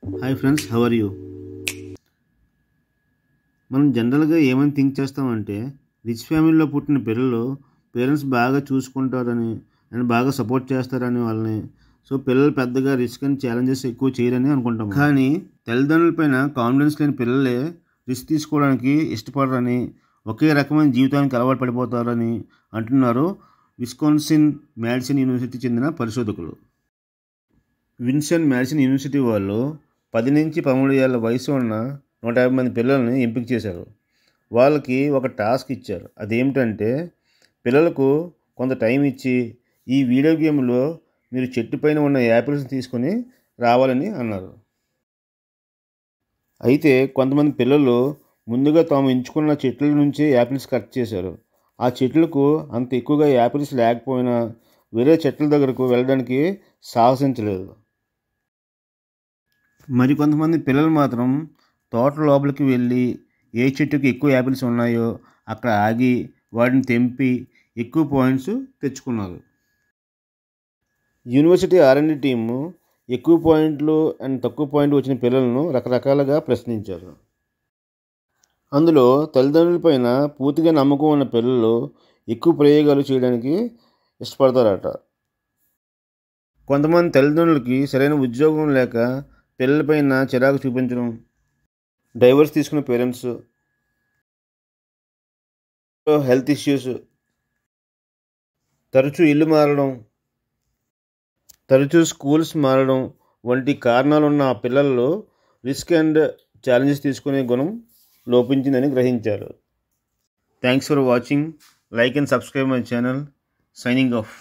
Hi friends, how are you? మనం జనరల్గా ఏమని థింక్ చేస్తామంటే రిచ్ ఫ్యామిలీలో పుట్టిన పిల్లలు పేరెంట్స్ బాగా చూసుకుంటారని అండ్ బాగా సపోర్ట్ చేస్తారని వాళ్ళని. సో పిల్లలు పెద్దగా రిస్క్ అండ్ ఛాలెంజెస్ ఎక్కువ చేయరని అనుకుంటాం. కానీ తల్లిదండ్రులపైన కాన్ఫిడెన్స్ లేని పిల్లలే రిస్క్ తీసుకోవడానికి ఇష్టపడరని, ఒకే రకమైన జీవితానికి అలవాటు పడిపోతారని అంటున్నారు విస్కాన్సిన్ మ్యాడిసన్ యూనివర్సిటీకి చెందిన పరిశోధకులు. విన్సెంట్ మ్యాడిసన్ యూనివర్సిటీ వాళ్ళు 10 నుంచి 13 ఏళ్ల వయసు ఉన్న 150 మంది పిల్లల్ని ఎంపిక చేశారు. వాళ్ళకి ఒక టాస్క్ ఇచ్చారు. అదేమిటంటే పిల్లలకు కొంత టైం ఇచ్చి ఈ వీడియో గేమ్లో మీరు చెట్టు పైన ఉన్న యాపిల్స్ తీసుకొని రావాలని అన్నారు. అయితే కొంతమంది పిల్లలు ముందుగా తాము ఎంచుకున్న చెట్ల నుంచి యాపిల్స్ కట్ చేశారు. ఆ చెట్లకు అంత ఎక్కువగా యాపిల్స్ లేకపోయినా వేరే చెట్ల దగ్గరకు వెళ్ళడానికి సాహసించలేదు. మరికొంతమంది పిల్లలు మాత్రం తోట లోపలికి వెళ్ళి ఏ చెట్టుకి ఎక్కువ యాపిల్స్ ఉన్నాయో అక్కడ ఆగి వాటిని తెంపి ఎక్కువ పాయింట్స్ తెచ్చుకున్నారు. యూనివర్సిటీ R&D టీము ఎక్కువ పాయింట్లు అండ్ తక్కువ పాయింట్లు వచ్చిన పిల్లలను రకరకాలుగా ప్రశ్నించారు. అందులో తల్లిదండ్రులపైన పూర్తిగా నమ్మకం ఉన్న పిల్లలు ఎక్కువ ప్రయోగాలు చేయడానికి ఇష్టపడతారట. కొంతమంది తల్లిదండ్రులకి సరైన ఉద్యోగం లేక పిల్లలపైన చిరాకు చూపించడం, డైవర్స్ తీసుకున్న పేరెంట్స్, హెల్త్ ఇష్యూస్, తరచూ ఇల్లు మారడం, తరచూ స్కూల్స్ మారడం వంటి కారణాలున్న ఆ పిల్లల్లో రిస్క్ అండ్ ఛాలెంజెస్ తీసుకునే గుణం లోపించిందని గ్రహించారు. Thanks for watching. Like and subscribe my channel. Signing off.